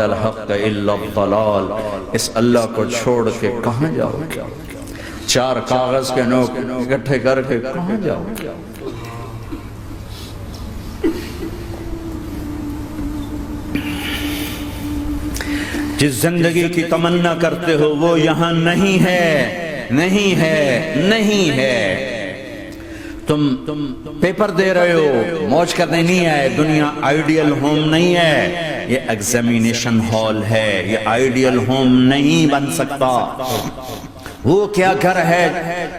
الحق الا الضلال، اس اللہ کو چھوڑ کے کہاں جاؤ گے؟ چار کاغذ کے نوٹ اکٹھے کر کے کہاں جاؤ گے؟ جس زندگی کی تمنا کرتے ہو وہ یہاں نہیں ہے، نہیں ہے، نہیں ہے۔ تم پیپر دے رہے ہو، موج کرنے نہیں آئے۔ دنیا آئیڈیل ہوم نہیں ہے، یہ ایگزامینیشن ہال ہے، یہ آئیڈیل ہوم نہیں بن سکتا۔ وہ کیا گھر ہے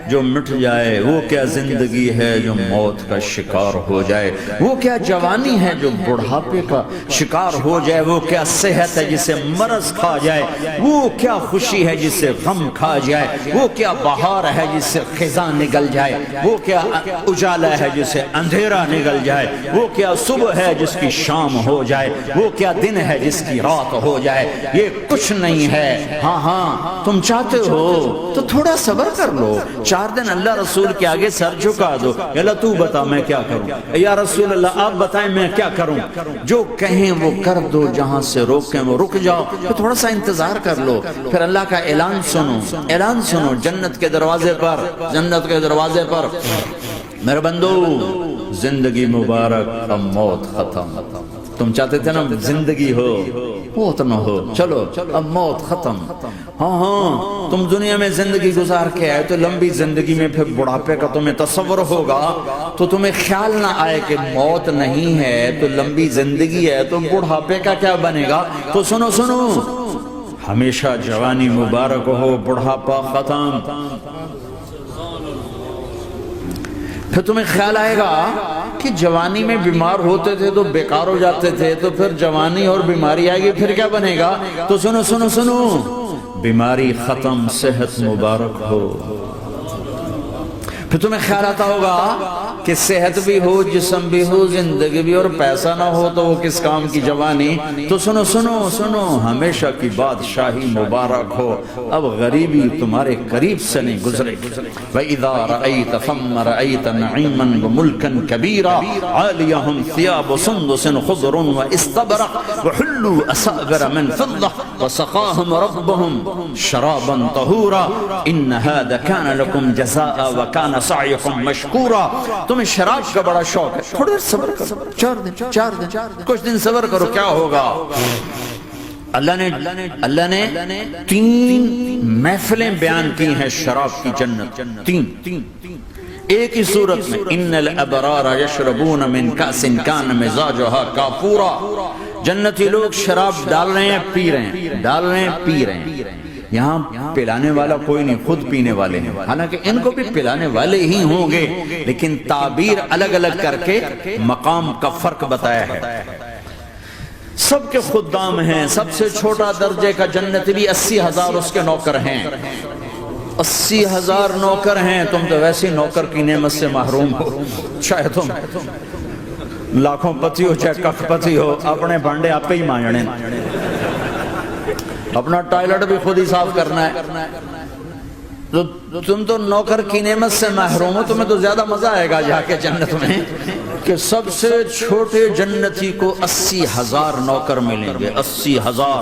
جو مٹ جائے، وہ کیا زندگی ہے جو موت کا شکار ہو جائے، وہ کیا جوانی ہے جو بڑھاپے کا شکار ہو جائے، وہ کیا صحت ہے جسے مرض کھا جائے، وہ کیا خوشی ہے جسے غم کھا جائے، وہ کیا بہار ہے جسے خزاں نگل جائے، وہ کیا اجالا ہے جسے اندھیرا نگل جائے، وہ کیا صبح ہے جس کی شام ہو جائے، وہ کیا دن ہے جس کی رات ہو جائے۔ یہ کچھ نہیں ہے۔ ہاں ہاں تم چاہتے ہو تو تھوڑا صبر کر لو، 4 دن اللہ رسول کے آگے سر جھکا دو، یا اللہ تو بتا میں کیا کروں، یا رسول اللہ آپ بتائیں میں کیا کروں۔ جو کہیں وہ کر دو، جہاں سے روکیں وہ رک جاؤ، پھر تھوڑا سا انتظار کر لو، پھر اللہ کا اعلان سنو، اعلان سنو جنت کے دروازے پر، جنت کے دروازے پر۔ میرے بندو زندگی مبارک، اب موت ختم۔ تم چاہتے تھے نا زندگی ہو، موت نہ ہو، چلو اب موت ختم۔ ہاں ہاں تم دنیا میں زندگی گزار کے آئے تو لمبی زندگی میں پھر بڑھاپے کا تمہیں تصور ہوگا، تو تمہیں خیال نہ آئے کہ موت نہیں ہے تو لمبی زندگی ہے تو بڑھاپے کا کیا بنے گا۔ تو سنو سنو، ہمیشہ جوانی مبارک ہو، بڑھاپا ختم۔ پھر تمہیں خیال آئے گا کہ جوانی میں بیمار ہوتے تھے تو بیکار ہو جاتے تھے، تو پھر جوانی اور بیماری آئے گی پھر کیا بنے گا۔ تو سنو سنو سنو، بیماری ختم، صحت مبارک ہو۔ پھر تمہیں خیال آتا ہوگا کہ صحت بھی ہو، جسم بھی ہو، زندگی بھی، اور پیسہ نہ ہو تو وہ کس کام کی جوانی۔ تو سنو سنو سنو، ہمیشہ کی بادشاہی مبارک ہو، اب غریبی تمہارے قریب سے نہیں گزرے۔ وَإِذَا رَأَيْتَ ثَمَّ رَأَيْتَ نَعِيمًا وَمُلْكًا كَبِيرًا عَالِيَهُمْ ثِيَابُ سُنْدُسٍ خُضْرٌ وَإِسْتَبْرَقٍ وَحُلُّوا أَسَاوِرَ مِنْ فِضَّةٍ وَسَقَاهُمْ رَبُّهُمْ شَرَابًا طَهُورًا إِنَّ هَذَا كَانَ لَكُمْ جَزَاءً وَكَانَ سَعْيُكُمْ مشکورا۔ تمہیں شراب کا بڑا شوق ہے، تھوڑا صبر کرو، 4 دن کچھ دن صبر کرو، کیا ہوگا۔ اللہ نے 3 محفلیں بیان کی ہیں شراب کی جنت، 3 ایک ہی صورت میں۔ ان الابرار یشربون من کأس کان مزاجها کافورا، جنتی لوگ شراب ڈال رہے ہیں، پی رہے ہیں، ڈال رہے ہیں، پی رہے ہیں۔ یہاں پلانے والا کوئی نہیں، خود پینے والے ہیں، حالانکہ ان کو بھی پلانے والے ہی ہوں گے، لیکن تعبیر الگ الگ کر کے مقام کا فرق بتایا ہے۔ سب کے خدام ہیں، سب سے چھوٹا درجے کا جنت بھی 80,000 اس کے نوکر ہیں، 80,000 نوکر ہیں۔ تم تو ویسے نوکر کی نعمت سے محروم ہو، چاہے تم لاکھوں پتی ہو چاہے کخ پتی ہو، اپنے بھانڈے آپ ہی مانجنے، اپنا ٹائلٹ بھی خود ہی صاف کرنا ہے۔ تم تو نوکر کی نعمت سے محروم ہو، تمہیں تو زیادہ مزہ آئے گا جا کے جنت میں کہ سب سے چھوٹے جنتی کو 80,000 نوکر ملیں گے، 80,000۔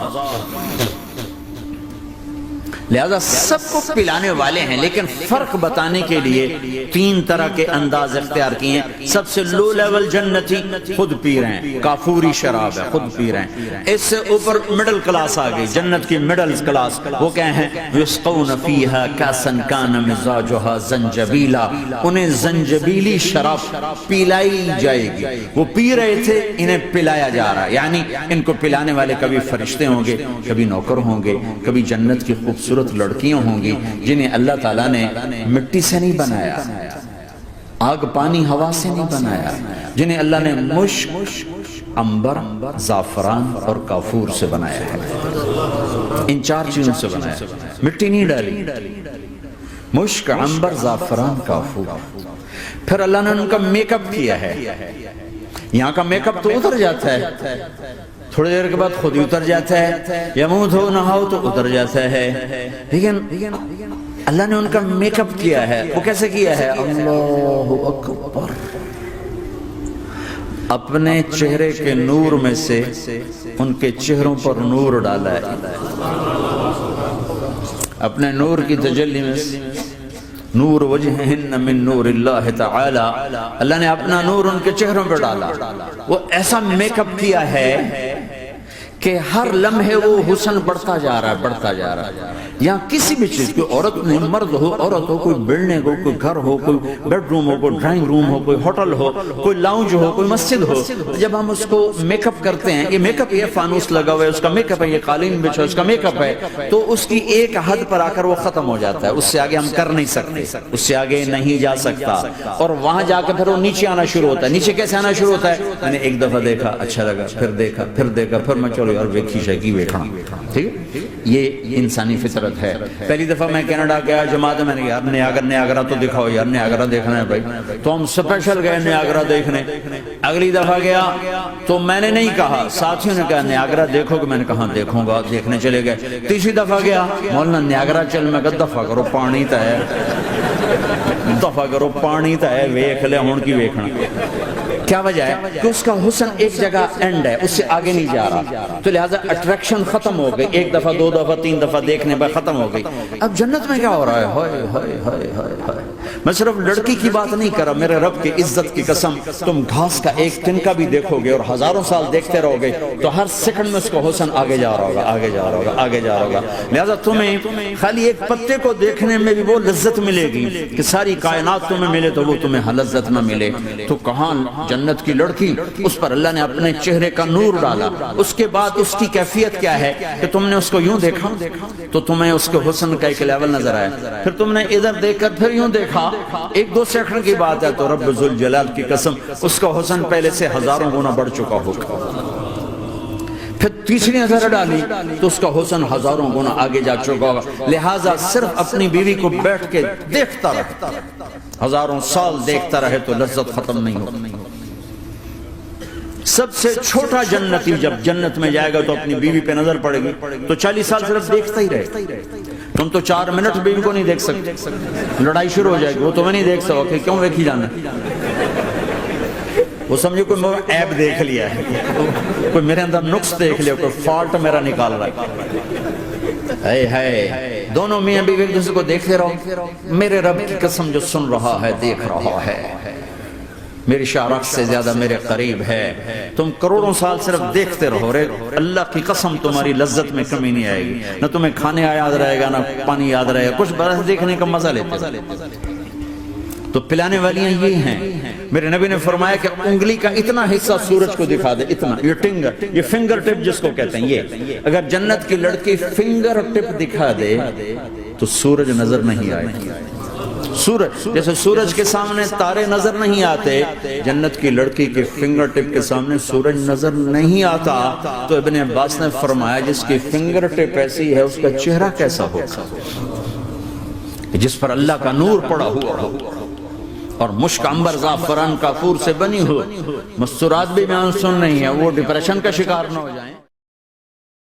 لہذا سب کو پلانے والے ہیں، لیکن فرق بتانے کے لیے 3 طرح کے انداز اختیار کیے ہیں۔ سب سے لو لیول جنتی خود پی رہے ہیں، کافوری شراب ہے، خود پی رہے ہیں۔ اس سے اوپر مڈل کلاس آ گئی، جنت کی مڈل کلاس، وہ کہیں ہیں یسقون فیہا کاسا کان مزاجها زنجبیلا، انہیں زنجبیلی شراب پلائی جائے گی۔ وہ پی رہے تھے، انہیں پلایا جا رہا ہے، یعنی ان کو پلانے والے کبھی فرشتے ہوں گے، کبھی نوکر ہوں گے، کبھی جنت کی خوبصورت لڑکیاں ہوں گی جنہیں اللہ تعالیٰ نے مٹی سے نہیں بنایا، آگ پانی ہوا سے نہیں بنایا، جنہیں اللہ نے مشک، عنبر، زعفران اور کافور سے بنایا ہے۔ ان 4 چیزوں سے بنایا، مٹی نہیں ڈالی، مشک، عنبر، زعفران، کافور۔ پھر اللہ نے ان کا میک اپ کیا ہے۔ یہاں کا میک اپ تو اتر جاتا ہے، تھوڑی دیر کے بعد خود ہی اتر جاتا ہے، یا منہ دھو نہاؤ تو اتر جاتا ہے، لیکن اللہ نے ان کا میک اپ کیا ہے۔ وہ کیسے کیا ہے؟ اللہ اکبر، اپنے چہرے کے نور میں سے ان کے چہروں پر نور ڈالا ہے، اپنے نور کی تجلی میں سے نور وجہہن من نور اللہ تعالی، اللہ نے اپنا نور ان کے چہروں پہ ڈالا۔ وہ ایسا میک اپ کیا ہے کہ ہر لمحے وہ حسن بڑھتا جا رہا ہے، بڑھتا جا رہا ہے۔ یہاں کسی بھی چیز، کوئی عورت نہیں، مرد ہو، عورت ہو، کوئی بلڈنگ ہو، کوئی گھر ہو، کوئی بیڈ روم ہو، کوئی ڈرائنگ روم ہو، کوئی ہوٹل ہو، کوئی لاؤنج ہو، کوئی مسجد ہو، جب ہم اس کو میک اپ کرتے ہیں، یہ میک اپ، یہ فانوس لگا ہوا ہے اس کا میک اپ ہے، یہ قالین بچھا اس کا میک اپ ہے، تو اس کی ایک حد پر آ کر وہ ختم ہو جاتا ہے، اس سے آگے ہم کر نہیں سکتے، اس سے آگے نہیں جا سکتا، اور وہاں جا کے پھر وہ نیچے آنا شروع ہوتا ہے۔ نیچے کیسے آنا شروع ہوتا ہے؟ میں نے ایک دفعہ دیکھا، اچھا لگا، پھر دیکھا، پھر دیکھا، پھر میں چلو یار ویکھی شیکی ویکھنا، ٹھیک ہے؟ یہ انسانی فطرت ہے۔ پہلی دفعہ میں کینیڈا گیا جماعت میں نے کہا یار نیاگرا تو دکھاؤ یار، نیاگرا دیکھنا ہے بھائی، تو ہم سپیشل گئے نیاگرا دیکھنے۔ اگلی دفعہ گیا تو میں نے نہیں کہا، ساتھیوں نے کہا نیاگرا دیکھو گے، میں نے کہا دیکھوں گا، دیکھنے چلے گئے۔ تیسری دفعہ گیا، مولانا نیاگرا چل، میں کہا دفعہ کرو پانی تا ہے، دفعہ کرو پانی تا ہے، ویکھ لے ہون کی ویکھنا۔ کیا وجہ ہے؟ کہ اس کا حسن ایک جگہ اینڈ ہے، اس سے آگے نہیں جا رہا، تو لہٰذا اٹریکشن ختم ہو گئی، ایک دفعہ دو دفعہ تین دفعہ دیکھنے پر ختم ہو گئی۔ اب جنت میں کیا ہو رہا ہے؟ ہائے ہائے ہائے ہائے، میں صرف لڑکی کی بات نہیں کر رہا، میرے رب کی عزت کی قسم، تم گھاس کا ایک تنکا بھی دیکھو گے اور ہزاروں سال دیکھتے رہو گے تو ہر سیکنڈ میں اس کو حسن آگے جا رہا ہوگا، آگے جا رہا ہوگا، آگے جا رہا ہوگا۔ لہٰذا تمہیں خالی ایک پتے کو دیکھنے میں بھی وہ لذت ملے گی کہ ساری کائنات تمہیں ملے تو وہ تمہیں لذت نہ ملے۔ تو کہاں جنت کی لڑکی، اس پر اللہ نے اپنے چہرے کا نور ڈالا۔ اس کے بعد اس کی کیفیت کیا ہے کہ تم نے اس کو یوں دیکھا تو تمہیں اس کے حسن کا ایک لیول نظر آیا، پھر تم نے ادھر دیکھ کر پھر یوں دیکھا، ایک دو سیکنڈ کی بات ہے تو رب ذوالجلال کی قسم اس کا حسن پہلے سے ہزاروں گنا بڑھ چکا ہوگا۔ پھر تیسری نظر ڈالی تو اس کا حسن ہزاروں گنا آگے جا چکا ہوگا۔ لہٰذا صرف اپنی بیوی کو بیٹھ کے دیکھتا رہے، ہزاروں سال دیکھتا رہے تو لذت ختم نہیں ہوگی۔ سب سے چھوٹا جنتی جب جنت میں جائے گا تو اپنی بیوی پہ نظر پڑے گی تو 40 سال صرف دیکھتا ہی رہے۔ تم تو 4 منٹ بیوی کو نہیں دیکھ سکتے، لڑائی شروع ہو جائے گی، وہ تمہیں نہیں دیکھ سکو، کیوں ویکھی جانا، وہ سمجھو کوئی عیب دیکھ لیا ہے، کوئی میرے اندر نقص دیکھ لیا، کوئی فالٹ میرا نکال رہا ہے۔ دونوں میاں بیوی ایک دوسرے کو دیکھتے رہو، میرے رب کی قسم جو سن رہا ہے، دیکھ رہا ہے، میری شارخ سے زیادہ میرے قریب ہے۔ تم کروڑوں سال صرف دیکھتے رہو رے، اللہ کی قسم تمہاری لذت میں کمی نہیں آئے گی، نہ تمہیں کھانے یاد رہے گا، نہ پانی یاد رہے گا، کچھ برس دیکھنے کا مزہ لیتے۔ تو پلانے والیاں یہ ہیں، میرے نبی نے فرمایا کہ انگلی کا اتنا حصہ سورج کو دکھا دے، اتنا، یہ فنگر ٹپ جس کو کہتے ہیں، یہ اگر جنت کی لڑکی فنگر ٹپ دکھا دے تو سورج نظر نہیں آئے گا۔ سورج جیسے سورج کے سامنے تارے نظر نہیں آتے، جنت کی لڑکی کے فنگر ٹپ کے سامنے سورج نظر نہیں آتا۔ تو ابن عباس نے فرمایا جس کی فنگر ٹپ ایسی ہے اس کا چہرہ کیسا ہوگا، جس پر اللہ کا نور پڑا ہوا ہو اور مشک عنبر زعفران کافور سے بنی ہو۔ مستورات بھی بیان سن نہیں ہے، وہ ڈپریشن کا شکار نہ ہو جائیں۔